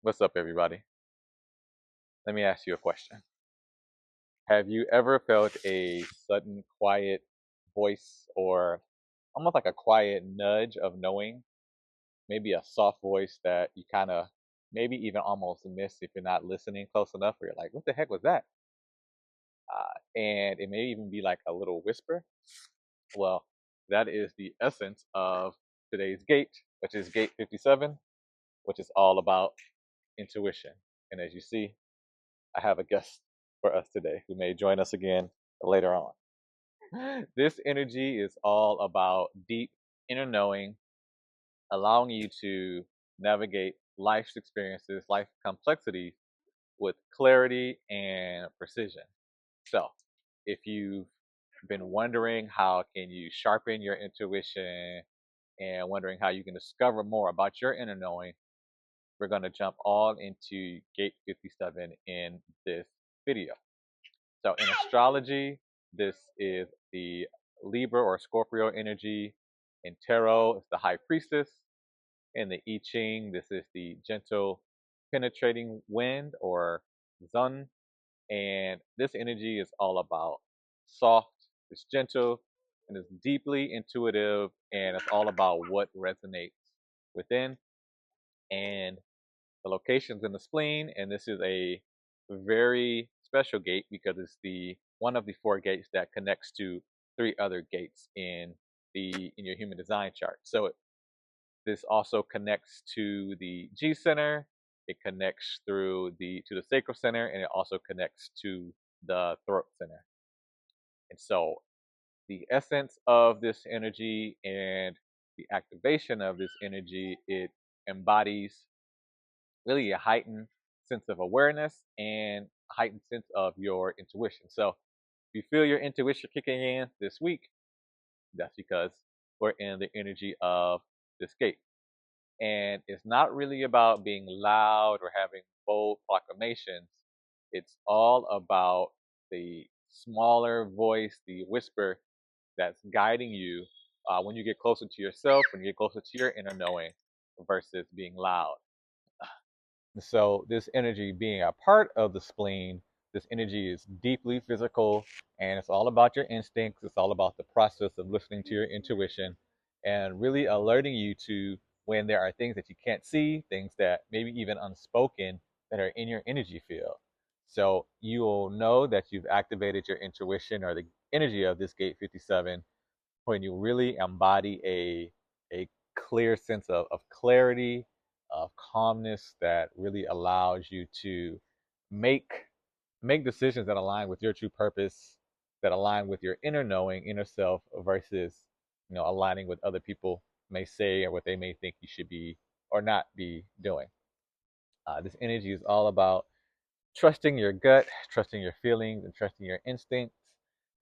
What's up, everybody? Let me ask you a question. Have you ever felt a sudden quiet voice or almost like a quiet nudge of knowing? Maybe a soft voice that you kind of maybe even almost miss if you're not listening close enough, or you're like, what the heck was that? And it may even be like a little whisper. Well, that is the essence of today's gate, which is gate 57, which is all about intuition. And as you see, I have a guest for us today who may join us again later on. This energy is all about deep inner knowing, allowing you to navigate life's experiences, life complexities with clarity and precision. So, if you've been wondering how can you sharpen your intuition and wondering how you can discover more about your inner knowing, we're going to jump all into gate 57 in this video. So in astrology, this is the Libra or Scorpio energy. In tarot, it's the High Priestess. In the I Ching, this is the gentle penetrating wind or Zun. And this energy is all about soft, it's gentle, and it's deeply intuitive, and it's all about what resonates within. And the location's in the spleen, and this is a very special gate because it's the one of the four gates that connects to three other gates in your human design chart. So this also connects to the G center. It connects through the to the sacral center, and it also connects to the throat center. And so the essence of this energy and the activation of this energy, it embodies really a heightened sense of awareness and a heightened sense of your intuition. So if you feel your intuition kicking in this week, that's because we're in the energy of this gate. And it's not really about being loud or having bold proclamations. It's all about the smaller voice, the whisper that's guiding you when you get closer to yourself, when you get closer to your inner knowing versus being loud. So this energy being a part of the spleen, this energy is deeply physical, and it's all about your instincts. It's all about the process of listening to your intuition and really alerting you to when there are things that you can't see, things that maybe even unspoken that are in your energy field. So you'll know that you've activated your intuition or the energy of this gate 57 when you really embody a clear sense of clarity, of calmness that really allows you to make make decisions that align with your true purpose, that align with your inner knowing, inner self, versus aligning with other people may say or what they may think you should be or not be doing. This energy is all about trusting your gut, trusting your feelings, and trusting your instincts,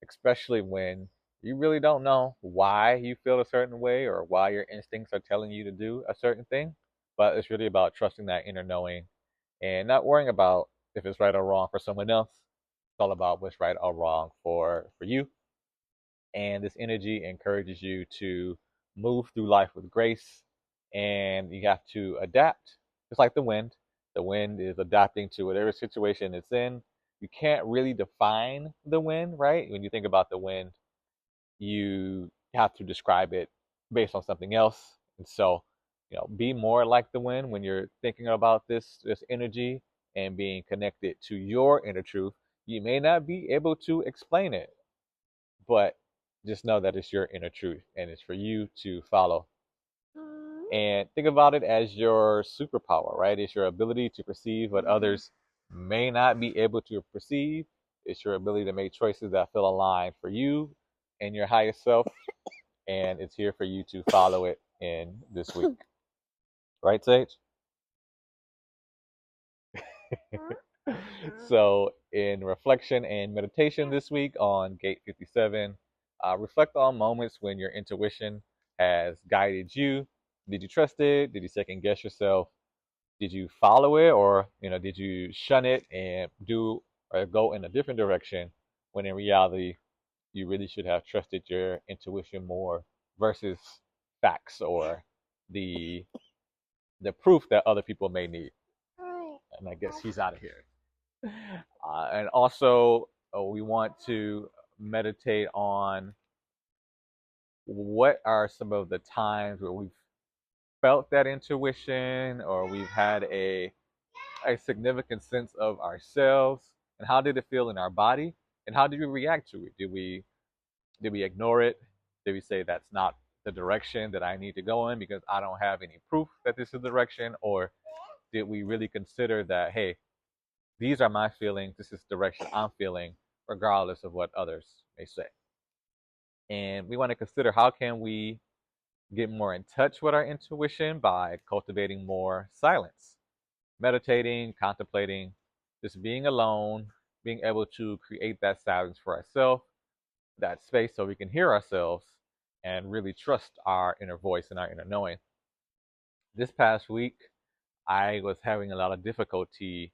especially when you really don't know why you feel a certain way or why your instincts are telling you to do a certain thing. But it's really about trusting that inner knowing and not worrying about if it's right or wrong for someone else. It's all about what's right or wrong for you. And this energy encourages you to move through life with grace, and you have to adapt, just like the wind. The wind is adapting to whatever situation it's in. You can't really define the wind, right? When you think about the wind, you have to describe it based on something else. And so, be more like the wind when you're thinking about this energy and being connected to your inner truth. You may not be able to explain it, but just know that it's your inner truth and it's for you to follow. And think about it as your superpower, right? It's your ability to perceive what others may not be able to perceive. It's your ability to make choices that feel aligned for you and your highest self. And it's here for you to follow it in this week. Right, Sage? So, in reflection and meditation this week on Gate 57, reflect on moments when your intuition has guided you. Did you trust it? Did you second guess yourself? Did you follow it, or did you shun it and do or go in a different direction when in reality you really should have trusted your intuition more versus facts or the the proof that other people may need. And I guess he's out of here. And also, we want to meditate on what are some of the times where we've felt that intuition or we've had a significant sense of ourselves, and how did it feel in our body, and how did we react to it? Did we ignore it? Did we say that's not the direction that I need to go in because I don't have any proof that this is the direction? Or did we really consider that, hey, these are my feelings, this is the direction I'm feeling, regardless of what others may say? And we want to consider, how can we get more in touch with our intuition by cultivating more silence, meditating, contemplating, just being alone, being able to create that silence for ourselves, that space so we can hear ourselves and really trust our inner voice and our inner knowing. This past week, I was having a lot of difficulty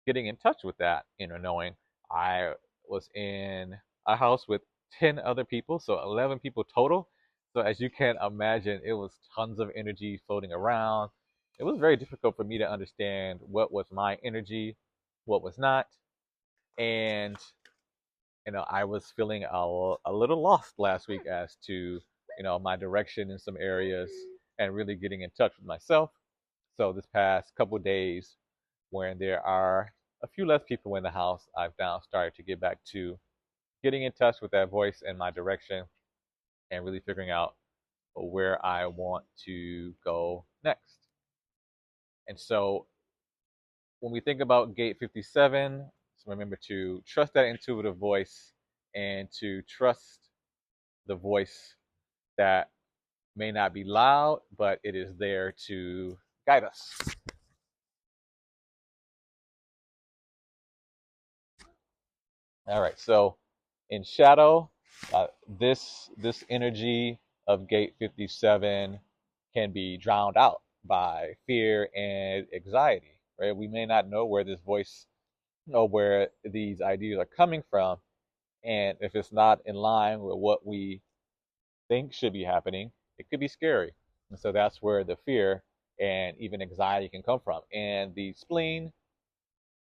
getting in touch with that inner knowing. I was in a house with 10 other people, so 11 people total. So, as you can imagine, it was tons of energy floating around. It was very difficult for me to understand what was my energy, what was not. And I was feeling a little lost last week as to, my direction in some areas and really getting in touch with myself. So this past couple of days, when there are a few less people in the house, I've now started to get back to getting in touch with that voice and my direction and really figuring out where I want to go next. And so when we think about gate 57, so remember to trust that intuitive voice and to trust the voice that may not be loud, but it is there to guide us. All right, so in shadow, this energy of gate 57 can be drowned out by fear and anxiety, right? We may not know where this voice or where these ideas are coming from, and if it's not in line with what we think should be happening, it could be scary. And so that's where the fear and even anxiety can come from. And the spleen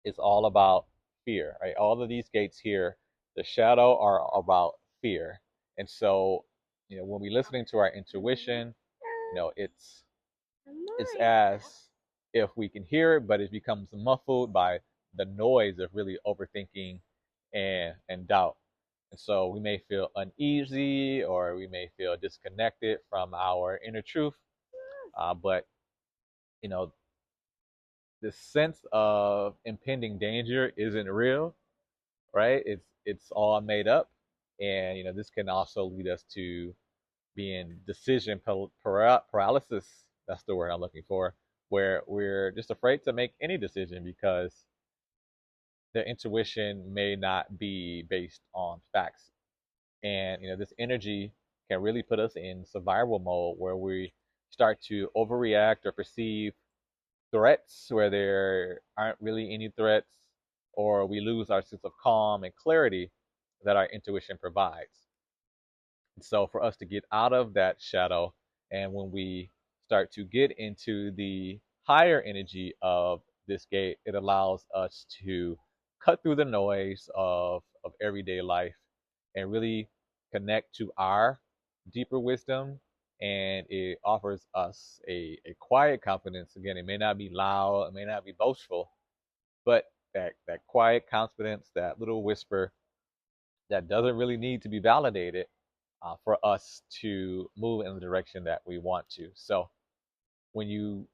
is all about fear, right? All of these gates here, the shadow, are about fear. And so, when we're listening to our intuition, it's as if we can hear it, but it becomes muffled by the noise of really overthinking and doubt. And so we may feel uneasy or we may feel disconnected from our inner truth. But, you know, the sense of impending danger isn't real, right? It's all made up. And, this can also lead us to being decision paralysis. That's the word I'm looking for, where we're just afraid to make any decision because the intuition may not be based on facts. And this energy can really put us in survival mode where we start to overreact or perceive threats where there aren't really any threats, or we lose our sense of calm and clarity that our intuition provides. And so for us to get out of that shadow, and when we start to get into the higher energy of this gate, it allows us to cut through the noise of everyday life and really connect to our deeper wisdom. And it offers us a quiet confidence. Again, it may not be loud, it may not be boastful, but that quiet confidence, that little whisper that doesn't really need to be validated for us to move in the direction that we want to. So when you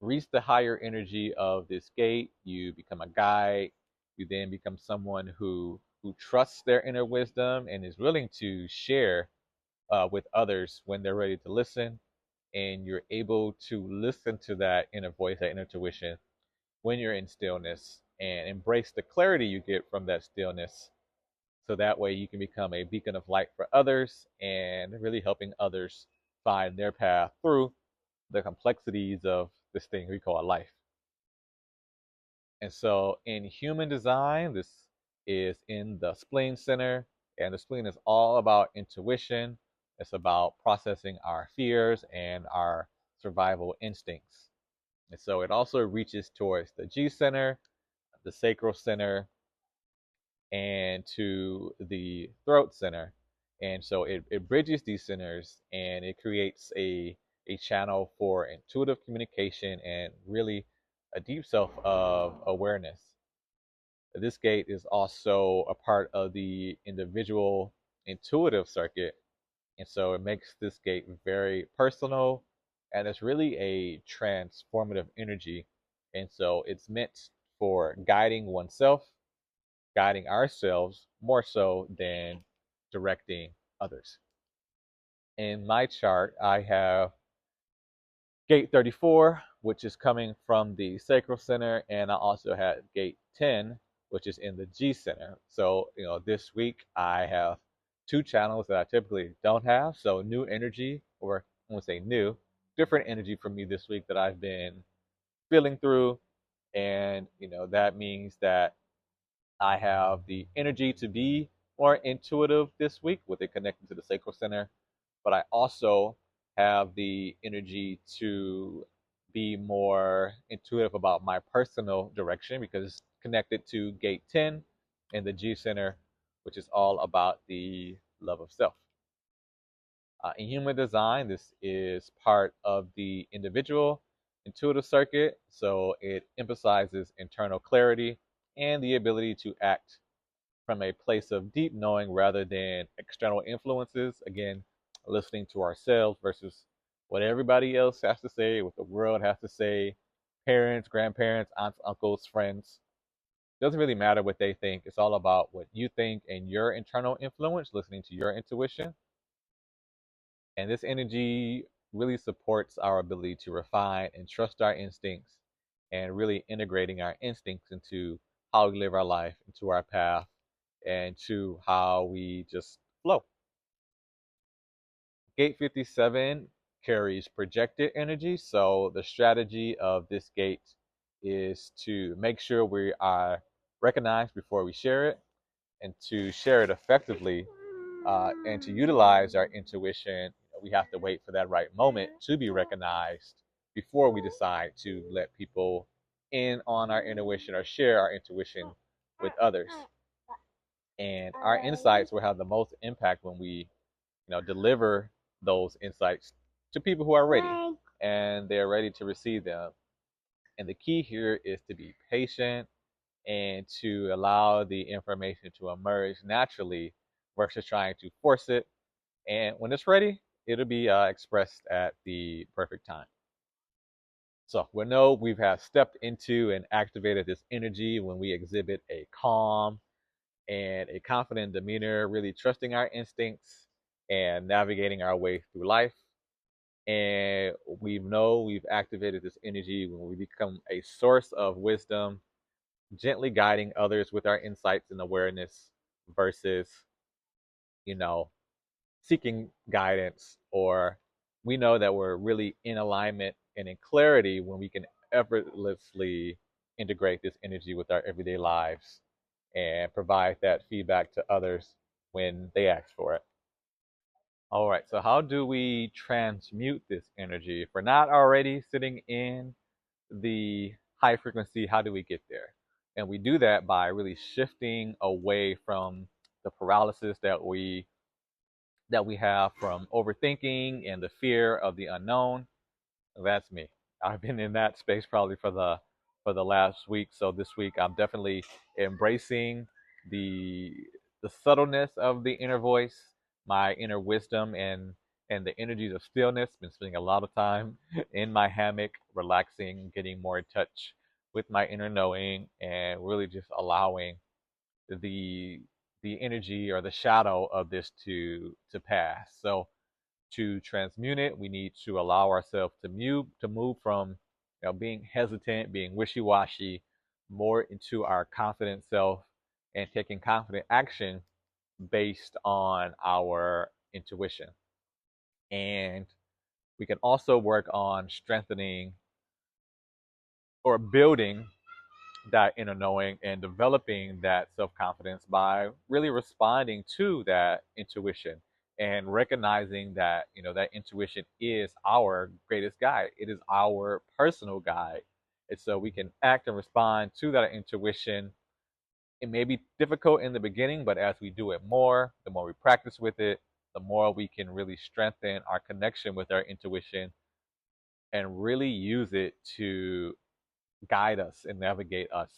reach the higher energy of this gate, you become a guide. You then become someone who trusts their inner wisdom and is willing to share with others when they're ready to listen. And you're able to listen to that inner voice, that inner intuition, when you're in stillness, and embrace the clarity you get from that stillness. So that way you can become a beacon of light for others and really helping others find their path through the complexities of this thing we call life. And so in human design, this is in the Spleen Center, and the spleen is all about intuition. It's about processing our fears and our survival instincts. And so it also reaches towards the G center, the sacral center, and to the throat center. And so it bridges these centers and it creates a channel for intuitive communication and really a deep self of awareness. This gate is also a part of the individual intuitive circuit. And so it makes this gate very personal and it's really a transformative energy. And so it's meant for guiding oneself, guiding ourselves more so than directing others. In my chart, I have gate 34, which is coming from the sacral center, and I also had gate 10, which is in the G center. So, this week I have two channels that I typically don't have. So, new energy, or I won't say new, different energy for me this week that I've been feeling through. And, that means that I have the energy to be more intuitive this week with it connected to the sacral center, but I also have the energy to be more intuitive about my personal direction because it's connected to gate 10 and the G center, which is all about the love of self. In human design, this is part of the individual intuitive circuit, so it emphasizes internal clarity and the ability to act from a place of deep knowing rather than external influences. Again, listening to ourselves versus what everybody else has to say, what the world has to say, parents, grandparents, aunts, uncles, friends. Doesn't really matter what they think. It's all about what you think and your internal influence, listening to your intuition. And this energy really supports our ability to refine and trust our instincts and really integrating our instincts into how we live our life, into our path, and to how we just flow. Gate 57 carries projected energy. So the strategy of this gate is to make sure we are recognized before we share it and to share it effectively and to utilize our intuition. We have to wait for that right moment to be recognized before we decide to let people in on our intuition or share our intuition with others. And our insights will have the most impact when we deliver those insights to people who are ready and they're ready to receive them. And the key here is to be patient and to allow the information to emerge naturally versus trying to force it. And when it's ready, it'll be expressed at the perfect time. So we know we have stepped into and activated this energy when we exhibit a calm and a confident demeanor, really trusting our instincts and navigating our way through life. And we know we've activated this energy when we become a source of wisdom, gently guiding others with our insights and awareness versus, you know, seeking guidance. Or we know that we're really in alignment and in clarity when we can effortlessly integrate this energy with our everyday lives and provide that feedback to others when they ask for it. All right, so how do we transmute this energy? If we're not already sitting in the high frequency, how do we get there? And we do that by really shifting away from the paralysis that we have from overthinking and the fear of the unknown. That's me. I've been in that space probably for the last week. So this week I'm definitely embracing the the subtleness of the inner voice, my inner wisdom and the energies of stillness. Been spending a lot of time in my hammock, relaxing, getting more in touch with my inner knowing and really just allowing the the energy or the shadow of this to pass. So to transmute it, we need to allow ourselves to move from being hesitant, being wishy-washy, more into our confident self and taking confident action based on our intuition. And we can also work on strengthening or building that inner knowing and developing that self confidence by really responding to that intuition and recognizing that that intuition is our greatest guide. It is our personal guide, and so we can act and respond to that intuition. It may be difficult in the beginning, but as we do it more, the more we practice with it, the more we can really strengthen our connection with our intuition and really use it to guide us and navigate us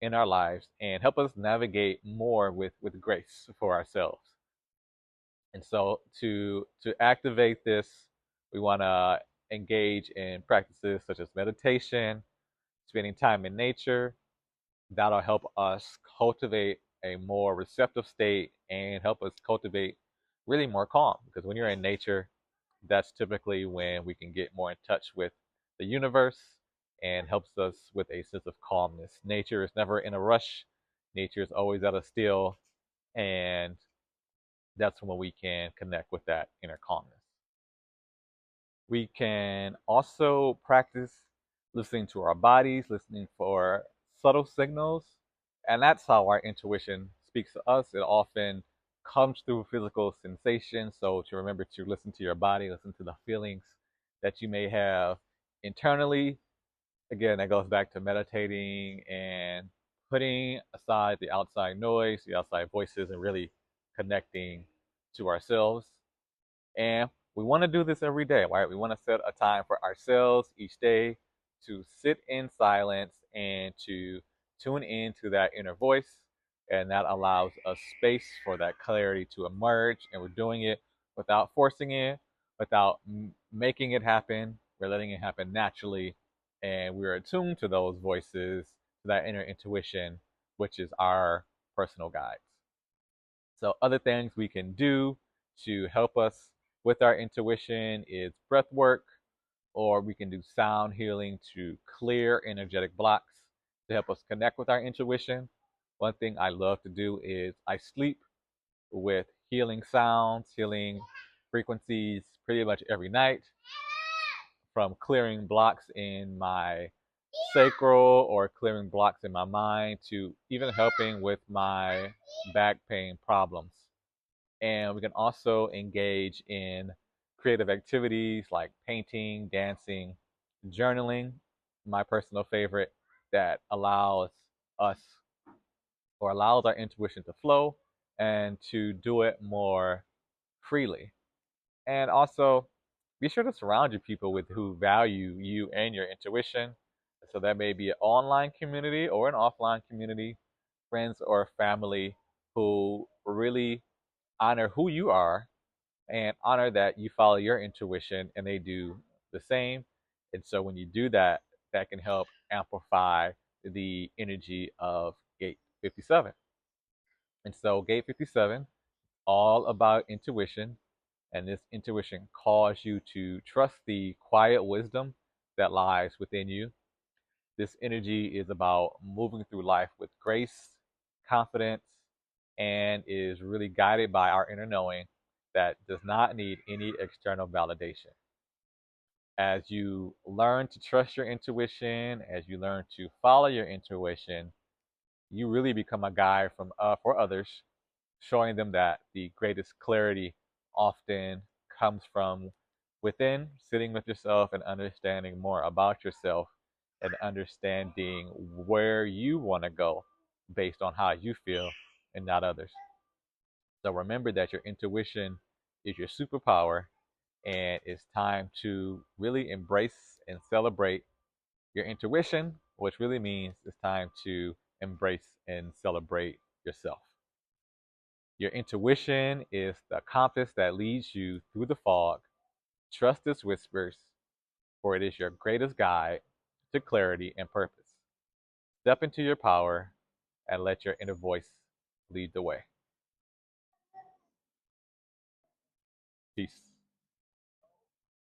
in our lives and help us navigate more with grace for ourselves. And so to activate this, we want to engage in practices such as meditation, spending time in nature. That'll help us cultivate a more receptive state and help us cultivate really more calm. Because when you're in nature, that's typically when we can get more in touch with the universe and helps us with a sense of calmness. Nature is never in a rush. Nature is always at a still, and that's when we can connect with that inner calmness. We can also practice listening to our bodies, listening for subtle signals, and that's how our intuition speaks to us. It often comes through physical sensations, so to remember to listen to your body, listen to the feelings that you may have internally. Again, that goes back to meditating and putting aside the outside noise, the outside voices, and really connecting to ourselves. And we want to do this every day, right? We want to set a time for ourselves each day to sit in silence and to tune into that inner voice. And that allows us space for that clarity to emerge. And we're doing it without forcing it, without making it happen. We're letting it happen naturally. And we're attuned to those voices, to that inner intuition, which is our personal guides. So, other things we can do to help us with our intuition is breath work, or we can do sound healing to clear energetic blocks to help us connect with our intuition. One thing I love to do is I sleep with healing sounds, healing frequencies pretty much every night, from clearing blocks in my sacral or clearing blocks in my mind to even helping with my back pain problems. And we can also engage in creative activities like painting, dancing, journaling, my personal favorite, that allows us or allows our intuition to flow and to do it more freely. And also, be sure to surround your people with who value you and your intuition. So that may be an online community or an offline community, friends or family who really honor who you are and honor that you follow your intuition and they do the same. And so when you do that, that can help amplify the energy of gate 57. And so gate 57, all about intuition. And this intuition calls you to trust the quiet wisdom that lies within you. This energy is about moving through life with grace, confidence, and is really guided by our inner knowing that does not need any external validation. As you learn to trust your intuition, as you learn to follow your intuition, you really become a guide for others, showing them that the greatest clarity often comes from within, sitting with yourself and understanding more about yourself and understanding where you want to go based on how you feel and not others. So remember that your intuition is your superpower, and it's time to really embrace and celebrate your intuition, which really means it's time to embrace and celebrate yourself. Your intuition is the compass that leads you through the fog. Trust its whispers, for it is your greatest guide to clarity and purpose. Step into your power and let your inner voice lead the way. Peace.